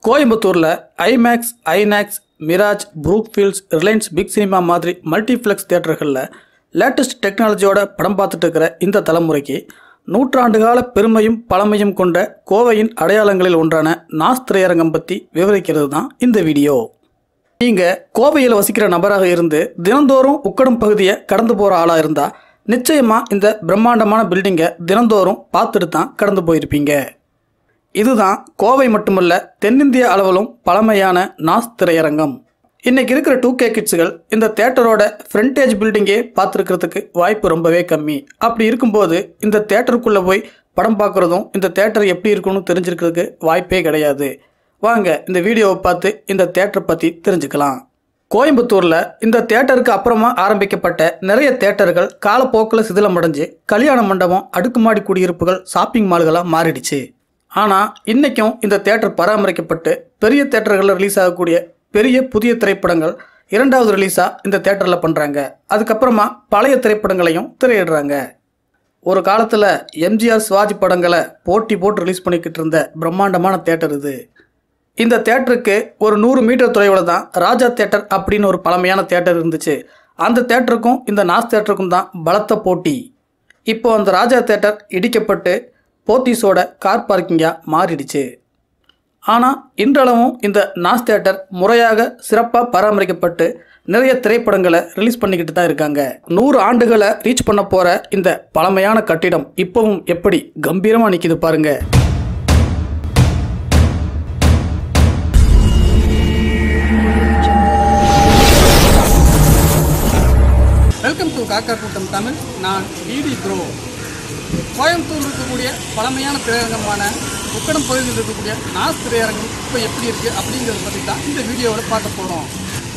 கோயம்புத்தூர்ல IMAX, INOX, Miraj, Brookefields, Reliance big cinema மாதிரி multiplex தியேட்டர்களில் லேட்டஸ்ட் டெக்னாலஜியோட படம் பார்த்துட்டு இருக்கிற இந்த தலைமுறைக்கு நூற்றாண்டுகால பெருமையும் பழமையும் கொண்ட கோவையின் அடையாளங்களில் ஒன்றான நாஸ் திரையரங்கம் பற்றி விவரிக்கிறது தான் இந்த வீடியோ. நீங்கள் கோவையில் வசிக்கிற நபராக இருந்து தினந்தோறும் உக்கடம் பகுதியை கடந்து போகிற ஆளாக இருந்தால் நிச்சயமாக இந்த பிரம்மாண்டமான பில்டிங்கை தினந்தோறும் பார்த்துட்டு தான் கடந்து போயிருப்பீங்க. இதுதான் கோவை மட்டுமல்ல, தென்னிந்திய அளவிலும் பழமையான நாஸ் திரையரங்கம். இன்றைக்கி இருக்கிற 2K கிட்ஸுகள் இந்த தேட்டரோட ஃப்ரண்டேஜ் பில்டிங்கே பார்த்துருக்கிறதுக்கு வாய்ப்பு ரொம்பவே கம்மி. அப்படி இருக்கும்போது இந்த தேட்டருக்குள்ளே போய் படம் பார்க்குறதும் இந்த தேட்டர் எப்படி இருக்குன்னு தெரிஞ்சிருக்கிறதுக்கு வாய்ப்பே கிடையாது. வாங்க இந்த வீடியோவை பார்த்து இந்த தேட்டரை பற்றி தெரிஞ்சுக்கலாம். கோயம்புத்தூரில் இந்த தேட்டருக்கு அப்புறமா ஆரம்பிக்கப்பட்ட நிறைய தேட்டர்கள் காலப்போக்கில் சிதிலமடைஞ்சு கல்யாண மண்டபம், அடுக்குமாடி குடியிருப்புகள், ஷாப்பிங் மால்களாக மாறிடுச்சு. ஆனால் இன்றைக்கும் இந்த தேட்டர் பராமரிக்கப்பட்டு பெரிய தேட்டர்களில் ரிலீஸ் ஆகக்கூடிய பெரிய புதிய திரைப்படங்கள் இரண்டாவது ரிலீஸாக இந்த தேட்டரில் பண்ணுறாங்க. அதுக்கப்புறமா பழைய திரைப்படங்களையும் திரையிடுறாங்க. ஒரு காலத்தில் எம்ஜிஆர், சிவாஜி படங்களை போட்டி போட்டு ரிலீஸ் பண்ணிக்கிட்டு இருந்த பிரம்மாண்டமான தேட்டர் இது. இந்த தேட்டருக்கு ஒரு 100 மீட்டர் தொலைவில் தான் ராஜா தேட்டர் அப்படின்னு ஒரு பழமையான தேட்டர் இருந்துச்சு. அந்த தேட்டருக்கும் இந்த நாஸ் தேட்டருக்கும் தான் பலத்த போட்டி. இப்போ அந்த ராஜா தேட்டர் இடிக்கப்பட்டு போத்தீஸோட கார் பார்க்கிங்காக மாறிடுச்சு. ஆனால் இன்றளவும் இந்த நாஸ் தேட்டர் முறையாக சிறப்பாக பராமரிக்கப்பட்டு நிறைய திரைப்படங்களை ரிலீஸ் பண்ணிக்கிட்டு தான் இருக்காங்க. 100 ஆண்டுகளை ரீச் பண்ண போகிற இந்த பழமையான கட்டிடம் இப்போவும் எப்படி கம்பீரமாக நிற்கிது பாருங்க. வெல்கம் டு காக்கா கூட்டம் தமிழ். நான் டிடி ப்ரோ. கோயம்புத்தூர் இருக்கக்கூடிய பழமையான திரையரங்கமான உக்கடம் பகுதியில் இருக்கக்கூடிய நாஸ் திரையரங்கம் இப்போ எப்படி இருக்குது அப்படிங்கிறத பற்றி தான் இந்த வீடியோவில் பார்க்க போகிறோம்.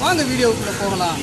வாங்க வீடியோவுக்குள்ளே போகலாம்.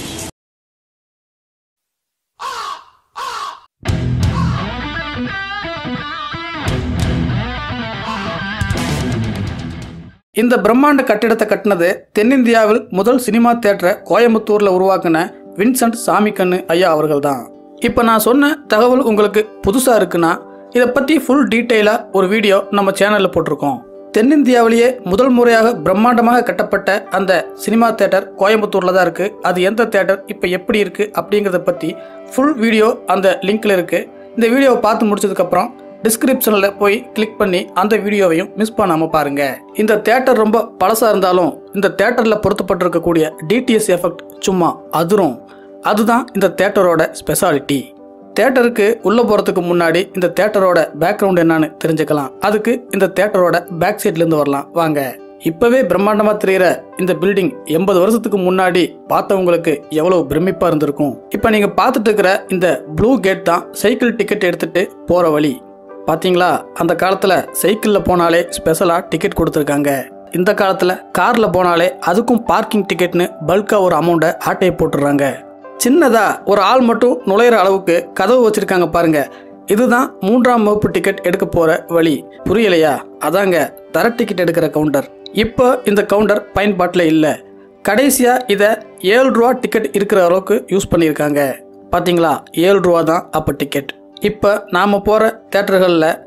இந்த பிரம்மாண்ட கட்டிடத்தை கட்டினது தென்னிந்தியாவில் முதல் சினிமா தியேட்டரை கோயம்புத்தூரில் உருவாக்கின வின்சென்ட் சாமிக்கண்ணு ஐயா அவர்கள் தான். இப்போ நான் சொன்ன தகவல் உங்களுக்கு புதுசாக இருக்குன்னா இதை பற்றி ஃபுல் டீட்டெயிலாக ஒரு வீடியோ நம்ம சேனலில் போட்டிருக்கோம். தென்னிந்தியாவிலேயே முதல் முறையாக பிரம்மாண்டமாக கட்டப்பட்ட அந்த சினிமா தேட்டர் கோயம்புத்தூரில் தான் இருக்குது. அது எந்த தேட்டர், இப்போ எப்படி இருக்குது அப்படிங்கிறத பற்றி ஃபுல் வீடியோ அந்த லிங்க்கில் இருக்குது. இந்த வீடியோவை பார்த்து முடிச்சதுக்கப்புறம் டிஸ்கிரிப்ஷனில் போய் கிளிக் பண்ணி அந்த வீடியோவையும் மிஸ் பண்ணாமல் பாருங்கள். இந்த தேட்டர் ரொம்ப பழசாக இருந்தாலும் இந்த தேட்டரில் பொருத்தப்பட்டிருக்கக்கூடிய டிடிஎஸ் எஃபெக்ட் சும்மா அதிரும். அதுதான் இந்த தேட்டரோட ஸ்பெஷாலிட்டி. தேட்டருக்கு உள்ளே போகிறதுக்கு முன்னாடி இந்த தேட்டரோட பேக்ரவுண்ட் என்னன்னு தெரிஞ்சுக்கலாம். அதுக்கு இந்த தேட்டரோட பேக் சைட்லேருந்து வரலாம். வாங்க. இப்போவே பிரம்மாண்டமாக தெரிகிற இந்த பில்டிங் 80 வருஷத்துக்கு முன்னாடி பார்த்தவங்களுக்கு எவ்வளோ பிரமிப்பாக இருந்திருக்கும். இப்போ நீங்கள் பார்த்துட்டு இருக்கிற இந்த ப்ளூ கேட் தான் சைக்கிள் டிக்கெட் எடுத்துகிட்டு போகிற வழி. பார்த்தீங்களா, அந்த காலத்தில் சைக்கிளில் போனாலே ஸ்பெஷலாக டிக்கெட் கொடுத்துருக்காங்க. இந்த காலத்தில் காரில் போனாலே அதுக்கும் பார்க்கிங் டிக்கெட்னு பல்காக ஒரு அமௌண்ட்டை ஆட்டையை போட்டுடுறாங்க. சின்னதாக ஒரு ஆள் மட்டும் நுழையிற அளவுக்கு கதவு வச்சுருக்காங்க பாருங்க. இதுதான் 3ஆம் வகுப்பு டிக்கெட் எடுக்க போகிற வழி. புரியலையா? அதாங்க தர டிக்கெட் எடுக்கிற கவுண்டர். இப்போ இந்த கவுண்டர் பயன்பாட்டில் இல்லை. கடைசியாக இதை 7 ரூபா டிக்கெட் இருக்கிற அளவுக்கு யூஸ் பண்ணியிருக்காங்க. பார்த்தீங்களா, 7 ரூபா தான் அப்போ டிக்கெட். இப்போ நாம் போகிற தேட்டர்களில்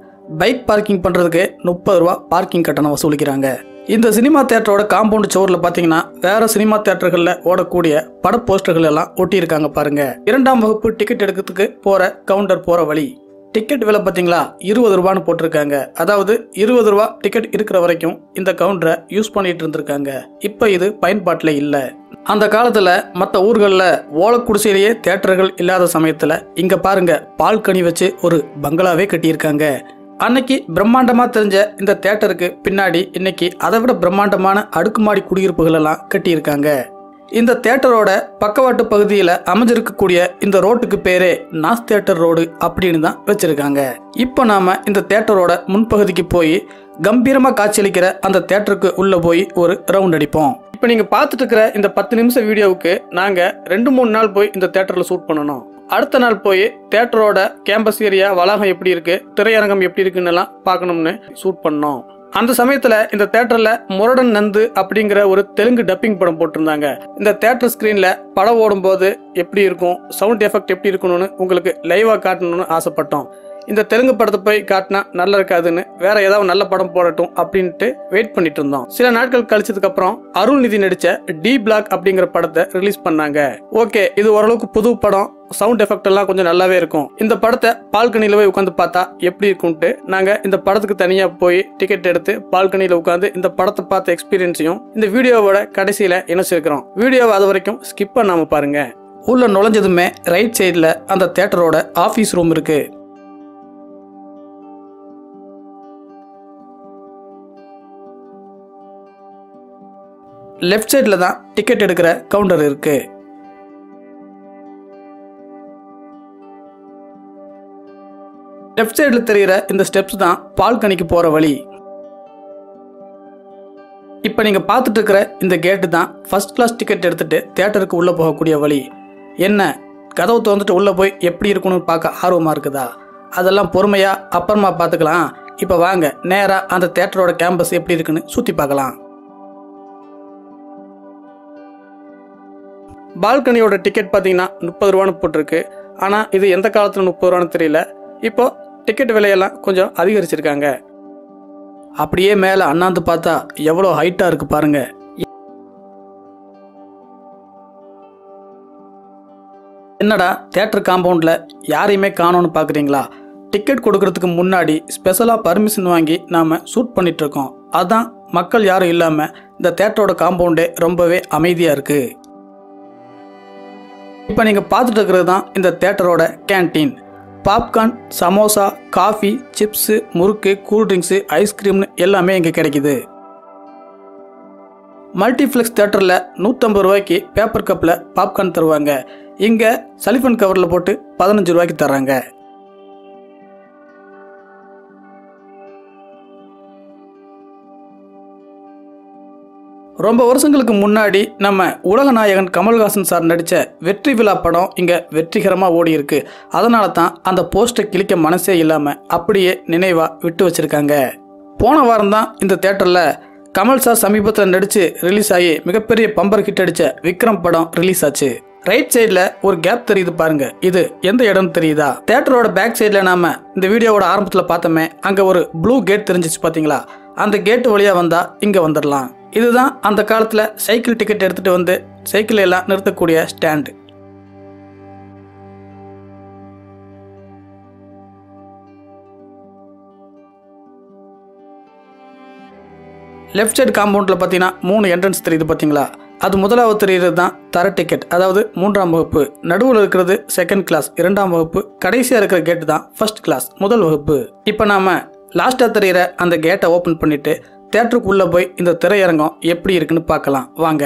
பைக் பார்க்கிங் பண்ணுறதுக்கு 30 ரூபா பார்க்கிங் கட்டணம் வசூலிக்கிறாங்க. இந்த சினிமா தேட்டரோட காம்பவுண்ட் சோரில் பார்த்தீங்கன்னா வேறு சினிமா தேட்டர்களில் ஓடக்கூடிய பட போஸ்டர்கள் எல்லாம் ஒட்டியிருக்காங்க பாருங்க. 2ஆம் வகுப்பு டிக்கெட் எடுக்கிறதுக்கு போகிற கவுண்டர் போகிற வழி. டிக்கெட் விலை பார்த்தீங்களா 20 ரூபான்னு போட்டிருக்காங்க. அதாவது 20 ரூபா டிக்கெட் இருக்கிற வரைக்கும் இந்த கவுண்டரை யூஸ் பண்ணிட்டு இருந்திருக்காங்க. இப்போ இது பயன்பாட்டில் இல்லை. அந்த காலத்தில் மற்ற ஊர்களில் ஓலக்குடிசையிலேயே தேட்டர்கள் இல்லாத சமயத்தில் இங்கே பாருங்க பால்கனி வச்சு ஒரு பங்களாவே கட்டியிருக்காங்க. அன்னைக்கு பிரம்மாண்டமாக தெரிஞ்ச இந்த தேட்டருக்கு பின்னாடி இன்னைக்கு அதை விட பிரம்மாண்டமான அடுக்குமாடி குடியிருப்புகள் எல்லாம் கட்டியிருக்காங்க. இந்த தேட்டரோட பக்கவாட்டு பகுதியில் அமைஞ்சிருக்கக்கூடிய இந்த ரோட்டுக்கு பேரே நாஸ் தேட்டர் ரோடு அப்படின்னு தான் வச்சிருக்காங்க. இப்போ நாம இந்த தேட்டரோட முன்பகுதிக்கு போய் கம்பீரமாக காட்சியளிக்கிற அந்த தேட்டருக்கு உள்ளே போய் ஒரு ரவுண்ட் அடிப்போம். இப்போ நீங்கள் பார்த்துட்டு இருக்கிற இந்த 10 நிமிஷம் வீடியோவுக்கு நாங்கள் 2-3 நாள் போய் இந்த தேட்டரில் ஷூட் பண்ணணும். அடுத்த நாள் போய் தேட்டரோட கேம்பஸ் ஏரியா, வளாகம் எப்படி இருக்கு, திரையரங்கம் எப்படி இருக்குன்னு பார்க்கணும்னு ஷூட் பண்ணோம். அந்த சமயத்தில் இந்த தேட்டரில் முரடன் நந்து அப்படிங்கிற ஒரு தெலுங்கு டப்பிங் படம் போட்டிருந்தாங்க. இந்த தேட்டர் ஸ்க்ரீனில் படம் ஓடும்போது எப்படி இருக்கும், சவுண்ட் எஃபெக்ட் எப்படி இருக்கணும்னு உங்களுக்கு லைவாக காட்டணும்னு ஆசைப்பட்டோம். இந்த தெலுங்கு படத்தை போய் காட்டினா நல்லா இருக்காதுன்னு வேற ஏதாவது நல்ல படம் போடட்டும் அப்படின்ட்டு வெயிட் பண்ணிட்டு இருந்தோம். சில நாட்கள் கழிச்சதுக்கு அப்புறம் அருள்நிதி நடிச்ச டி பிளாக் அப்படிங்கிற படத்தை ரிலீஸ் பண்ணாங்க. ஓகே, இது ஓரளவுக்கு புது படம், சவுண்ட் எஃபெக்ட் எல்லாம் கொஞ்சம் நல்லாவே இருக்கும். இந்த படத்தை பால்கனில போய் உட்காந்து பார்த்தா எப்படி இருக்கும்ட்டு நாங்க இந்த படத்துக்கு தனியா போய் டிக்கெட் எடுத்து பால்கனில உட்காந்து இந்த படத்தை பார்த்த எக்ஸ்பீரியன்ஸையும் இந்த வீடியோவோட கடைசியில இணைச்சிருக்கிறோம். வீடியோவை அது வரைக்கும் ஸ்கிப் பண்ணாம பாருங்க. உள்ள நுழைஞ்சதுமே ரைட் சைடுல அந்த தியேட்டரோட ஆபீஸ் ரூம் இருக்கு. லெஃப்ட் சைடுல தான் டிக்கெட் எடுக்கிற கவுண்டர் இருக்கு. லெஃப்ட் சைடுல தெரிகிற இந்த ஸ்டெப்ஸ் தான் பால்கனிக்கு போற வழி. இப்ப நீங்க பார்த்துட்டு இருக்கிற இந்த கேட்டு தான் ஃபர்ஸ்ட் கிளாஸ் டிக்கெட் எடுத்துட்டு தியேட்டருக்கு உள்ள போகக்கூடிய வழி. என்ன, கதவு திறந்துட்டு உள்ள போய் எப்படி இருக்கணும்னு பார்க்க ஆர்வமா இருக்குதா? அதெல்லாம் பொறுமையா அப்புறமா பார்த்துக்கலாம். இப்ப வாங்க நேரா அந்த தியேட்டரோட கேம்பஸ் எப்படி இருக்குன்னு சுத்தி பார்க்கலாம். பால்கனியோட டிக்கெட் பார்த்தீங்கன்னா 30 ரூபான்னு போட்டிருக்கு. ஆனால் இது எந்த காலத்தில் 30 ரூபான்னு தெரியல. இப்போ டிக்கெட் விலையெல்லாம் கொஞ்சம் அதிகரிச்சிருக்காங்க. அப்படியே மேலே அண்ணாந்து பார்த்தா எவ்வளோ ஹைட்டாக இருக்கு பாருங்க. என்னடா தியேட்டர் காம்பவுண்டில் யாரையுமே காணோன்னு பார்க்குறீங்களா? டிக்கெட் கொடுக்கறதுக்கு முன்னாடி ஸ்பெஷலாக பர்மிஷன் வாங்கி நாம் ஷூட் பண்ணிட்டு இருக்கோம். அதான் மக்கள் யாரும் இல்லாமல் இந்த தியேட்டரோட காம்பவுண்டே ரொம்பவே அமைதியாக இருக்குது. இப்போ நீங்கள் பார்த்துட்டு இருக்கிறது தான் இந்த தியேட்டரோட canteen. Popcorn, samosa, coffee, chips, முறுக்கு, கூல்ட்ரிங்க்ஸு, ஐஸ்கிரீம்னு எல்லாமே இங்கே கிடைக்குது. மல்டிப்ளெக்ஸ் தியேட்டரில் 150 ரூபாய்க்கு பேப்பர் கப்பில் பாப்கார்ன் தருவாங்க. இங்கே சலிஃபன் கவரில் போட்டு 15 ரூபாய்க்கு தர்றாங்க. ரொம்ப வருஷங்களுக்கு முன்னாடி நம்ம உலகநாயகன் கமல்ஹாசன் சார் நடித்த வெற்றி விழா படம் இங்கே வெற்றிகரமாக ஓடி இருக்கு. அதனால தான் அந்த போஸ்டரை கிழிக்க மனசே இல்லாமல் அப்படியே நினைவாக விட்டு வச்சிருக்காங்க. போன வாரம் தான் இந்த தியேட்டரில் கமல் சார் சமீபத்தில் நடித்து ரிலீஸ் ஆகி மிகப்பெரிய பம்பர் ஹிட் அடித்த விக்ரம் படம் ரிலீஸ் ஆச்சு. ரைட் சைடில் ஒரு கேப் தெரியுது பாருங்க. இது எந்த இடம்னு தெரியுதா? தியேட்டரோட பேக் சைடில் நாம இந்த வீடியோவோட ஆரம்பத்தில் பார்த்தோமே, அங்கே ஒரு ப்ளூ கேட் தெரிஞ்சிச்சு பார்த்தீங்களா? அந்த கேட்டு வழியாக வந்தால் இங்கே வந்துடலாம். இதுதான் அந்த காலத்தில் சைக்கிள் டிக்கெட் எடுத்துகிட்டு வந்து சைக்கிள் எல்லாம் நிறுத்தக்கூடிய ஸ்டாண்டு. லெஃப்ட் சைடு காம்பவுண்டில் பார்த்தீங்கன்னா 3 என்ட்ரன்ஸ் தெரியுது பார்த்தீங்களா? அது முதலாவது தெரிகிறது தான் தர டிக்கெட், அதாவது 3ஆம் வகுப்பு. நடுவில் இருக்கிறது செகண்ட் கிளாஸ் 2ஆம் வகுப்பு. கடைசியாக இருக்கிற கேட்டு தான் ஃபர்ஸ்ட் கிளாஸ் 1 வகுப்பு. இப்போ நாம் லாஸ்ட்டாக தெரிகிற அந்த கேட்டை ஓப்பன் பண்ணிவிட்டு தியேட்டருக்குள்ளே போய் இந்த திரையரங்கம் எப்படி இருக்குன்னு பார்க்கலாம் வாங்க.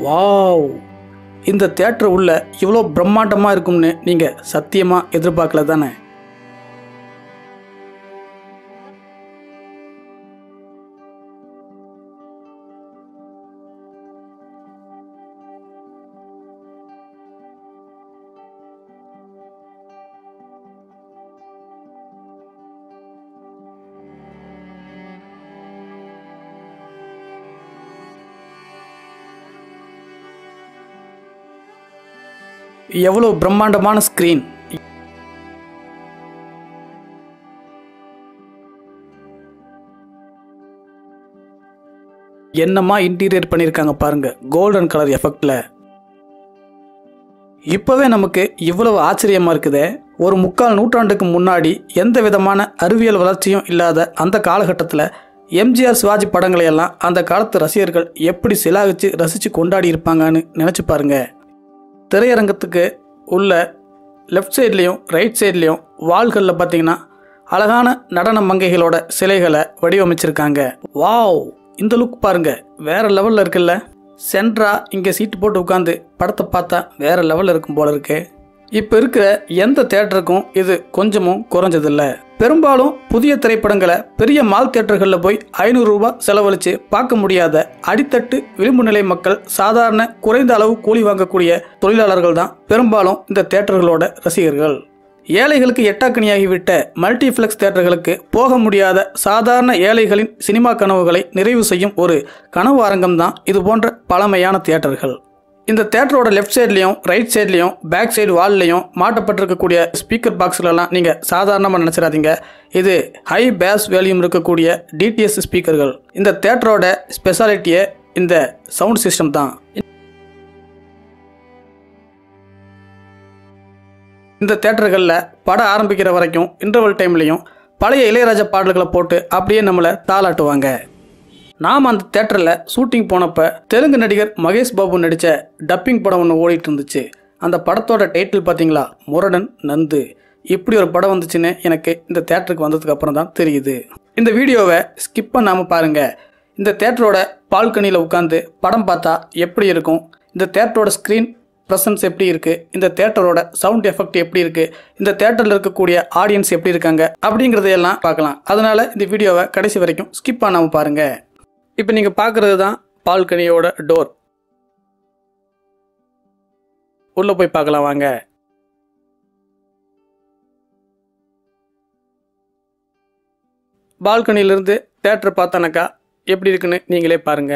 வாவ், இந்த தியேட்டர் உள்ள இவ்வளோ பிரம்மாண்டமாக இருக்கும்னு நீங்கள் சத்தியமாக எதிர்பார்க்கல தானே? எவ்வளோ பிரம்மாண்டமான ஸ்க்ரீன்! என்னமா இன்டீரியர் பண்ணியிருக்காங்க பாருங்க, கோல்டன் கலர் எஃபெக்ட்ல. இப்போவே நமக்கு இவ்வளவு ஆச்சரியமா இருக்குதே. ஒரு 3/4 நூற்றாண்டுக்கு முன்னாடி எந்த விதமான அறிவியல் வளர்ச்சியும் இல்லாத அந்த காலகட்டத்தில் எம்ஜிஆர் சிவாஜி படங்களை எல்லாம் அந்த காலத்து ரசிகர்கள் எப்படி சிலாகிச்சு ரசித்து கொண்டாடி இருப்பாங்கன்னு நினச்சி பாருங்க. திரையரங்கத்துக்கு உள்ள லெஃப்ட் சைட்லேயும் ரைட் சைட்லேயும் வால்களில் பார்த்தீங்கன்னா அழகான நடன மங்கைகளோட சிலைகளை வடிவமைச்சிருக்காங்க. வாவ், இந்த லுக் பாருங்க, வேற லெவலில் இருக்குல்ல. சென்ட்ரா இங்கே சீட்டு போட்டு உட்காந்து படத்தை பார்த்தா வேற லெவலில் இருக்கும் போல இருக்கு. இப்போ இருக்கிற எந்த தியேட்டருக்கும் இது கொஞ்சமும் குறைஞ்சதில்லை. பெரும்பாலும் புதிய திரைப்படங்களை பெரிய மால் தியேட்டர்களில் போய் 500 ரூபாய் செலவழித்து பார்க்க முடியாத அடித்தட்டு விளிம்பு நிலை மக்கள், சாதாரண குறைந்த அளவு கூலி வாங்கக்கூடிய தொழிலாளர்கள் தான் பெரும்பாலும் இந்த தியேட்டர்களோட ரசிகர்கள். ஏழைகளுக்கு எட்டாக்கணியாகிவிட்ட மல்டிப்ளெக்ஸ் தியேட்டர்களுக்கு போக முடியாத சாதாரண ஏழைகளின் சினிமா கனவுகளை நிறைவு செய்யும் ஒரு கனவு அரங்கம் தான் இது போன்ற பழமையான தியேட்டர்கள். இந்த தியேட்டரோட லெஃப்ட் சைட்லையும் ரைட் சைட்லையும் பேக் சைடு வால்லையும் மாட்டப்பட்டிருக்கக்கூடிய ஸ்பீக்கர் பாக்ஸ்லாம் நீங்கள் சாதாரணமாக நினச்சிடாதீங்க. இது ஹை பேஸ் வேல்யூம் இருக்கக்கூடிய டிடிஎஸ் ஸ்பீக்கர்கள். இந்த தியேட்டரோட ஸ்பெஷாலிட்டியே இந்த சவுண்ட் சிஸ்டம் தான். இந்த தியேட்டர்களில் படம் ஆரம்பிக்கிற வரைக்கும் இன்டர்வல் டைம்லையும் பழைய இளையராஜா பாடல்களை போட்டு அப்படியே நம்மளை தாளாட்டுவாங்க. நாம் அந்த தியேட்டரில் ஷூட்டிங் போனப்போ தெலுங்கு நடிகர் மகேஷ் பாபு நடித்த டப்பிங் படம் ஒன்று ஓடிட்டு இருந்துச்சு. அந்த படத்தோட டைட்டில் பார்த்தீங்களா, முரடன் நந்து. இப்படி ஒரு படம் வந்துச்சுன்னு எனக்கு இந்த தியேட்டருக்கு வந்ததுக்கு அப்புறம் தான் தெரியுது. இந்த வீடியோவை ஸ்கிப் பண்ணாமல் பாருங்கள். இந்த தியேட்டரோட பால்கனியில் உட்காந்து படம் பார்த்தா எப்படி இருக்கும், இந்த தியேட்டரோட ஸ்க்ரீன் ப்ரெசன்ஸ் எப்படி இருக்குது, இந்த தியேட்டரோட சவுண்ட் எஃபெக்ட் எப்படி இருக்குது, இந்த தியேட்டரில் இருக்கக்கூடிய ஆடியன்ஸ் எப்படி இருக்காங்க அப்படிங்கிறதையெல்லாம் பார்க்கலாம். அதனால் இந்த வீடியோவை கடைசி வரைக்கும் ஸ்கிப் பண்ணாமல் பாருங்கள். இப்போ நீங்கள் பார்க்குறது தான் பால்கனியோட டோர். உள்ளே போய் பார்க்கலாம் வாங்க. பால்கனியிலிருந்து தியேட்டர் பார்த்தானாக்கா எப்படி இருக்குன்னு நீங்களே பாருங்க.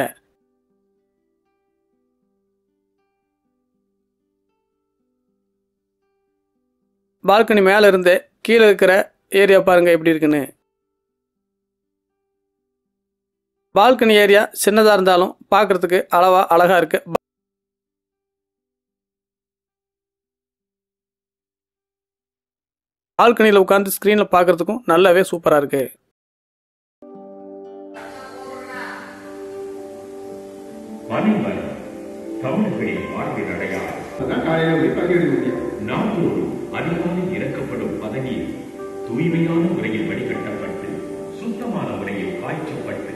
பால்கனி மேலே இருந்து கீழே இருக்கிற ஏரியா பாருங்க எப்படி இருக்குன்னு. பால்கனி ஏரியா சின்னதாக இருந்தாலும் பார்க்குறதுக்கு அழகாக இருக்கு. பால்கனியில் உட்காந்து ஸ்க்ரீனில் பார்க்குறதுக்கும் நல்லாவே சூப்பராக இருக்கு. இறக்கப்படும் பதவியில் தூய்மையான முறையில் வடிகட்டப்பட்டு சுத்தமான முறையில் காய்ச்சப்பட்டு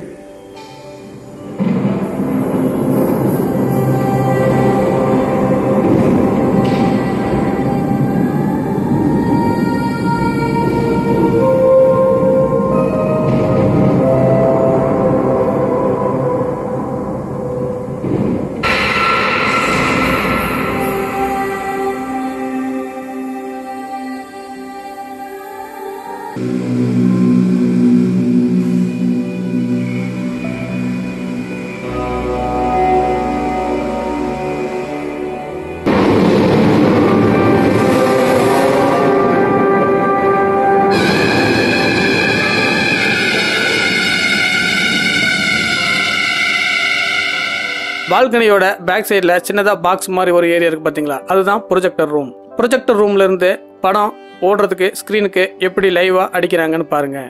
பால்கனியோட பேக் சைடில் சின்னதாக பாக்ஸ் மாதிரி ஒரு ஏரியா இருக்குது பார்த்தீங்களா, அதுதான் ப்ரொஜெக்டர் ரூம். ப்ரொஜெக்டர் ரூம்லேருந்து படம் ஓடுறதுக்கு ஸ்க்ரீனுக்கு எப்படி லைவாக அடிக்கிறாங்கன்னு பாருங்கள்.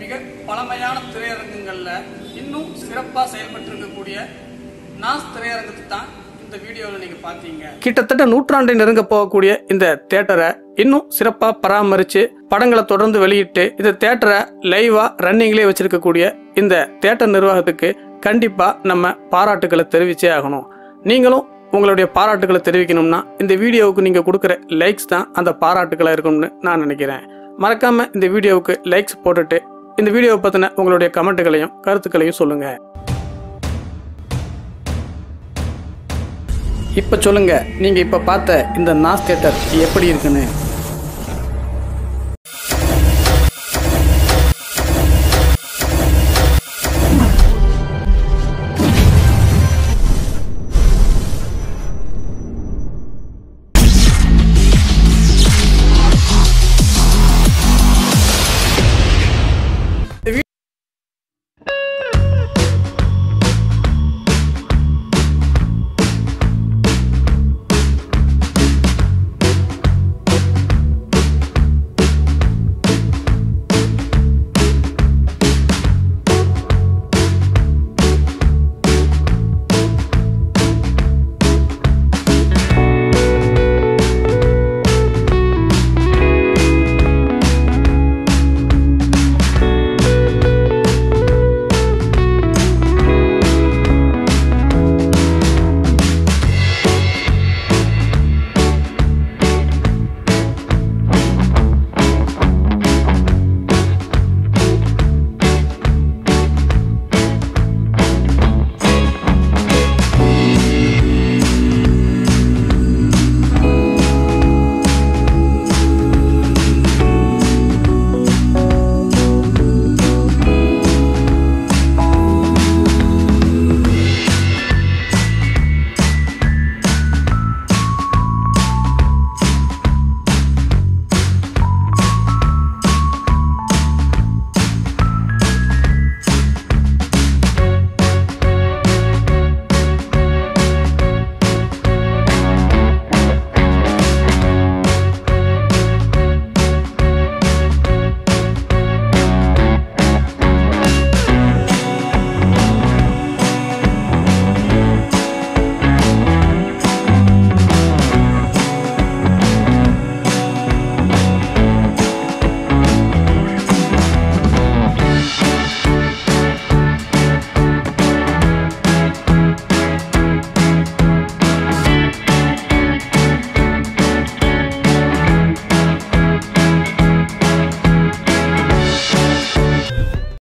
மிக பழமையான திரையரங்குகளில் இன்னும் சிறப்பாக செயல்பட்டு இருக்கக்கூடிய நாஸ் திரையரங்கத்தை தான் இந்த வீடியோவில் நீங்கள் பார்த்தீங்க. கிட்டத்தட்ட நூற்றாண்டை நெருங்க போகக்கூடிய இந்த தியேட்டரை இன்னும் சிறப்பாக பராமரித்து படங்களை தொடர்ந்து வெளியிட்டு இந்த தியேட்டரை லைவாக ரன்னிங்லேயே வச்சிருக்கக்கூடிய இந்த தியேட்டர் நிர்வாகத்துக்கு கண்டிப்பாக நம்ம பாராட்டுகளை தெரிவிச்சே ஆகணும். நீங்களும் உங்களுடைய பாராட்டுகளை தெரிவிக்கணும்னா இந்த வீடியோவுக்கு நீங்கள் கொடுக்குற லைக்ஸ் தான் அந்த பாராட்டுகளாக இருக்கும்னு நான் நினைக்கிறேன். மறக்காமல் இந்த வீடியோவுக்கு லைக்ஸ் போட்டுட்டு இந்த வீடியோவை பற்றின உங்களுடைய கமெண்ட்டுகளையும் கருத்துக்களையும் சொல்லுங்கள். இப்போ சொல்லுங்கள், நீங்கள் இப்போ பார்த்த இந்த நாஸ் தியேட்டர் எப்படி இருக்குன்னு.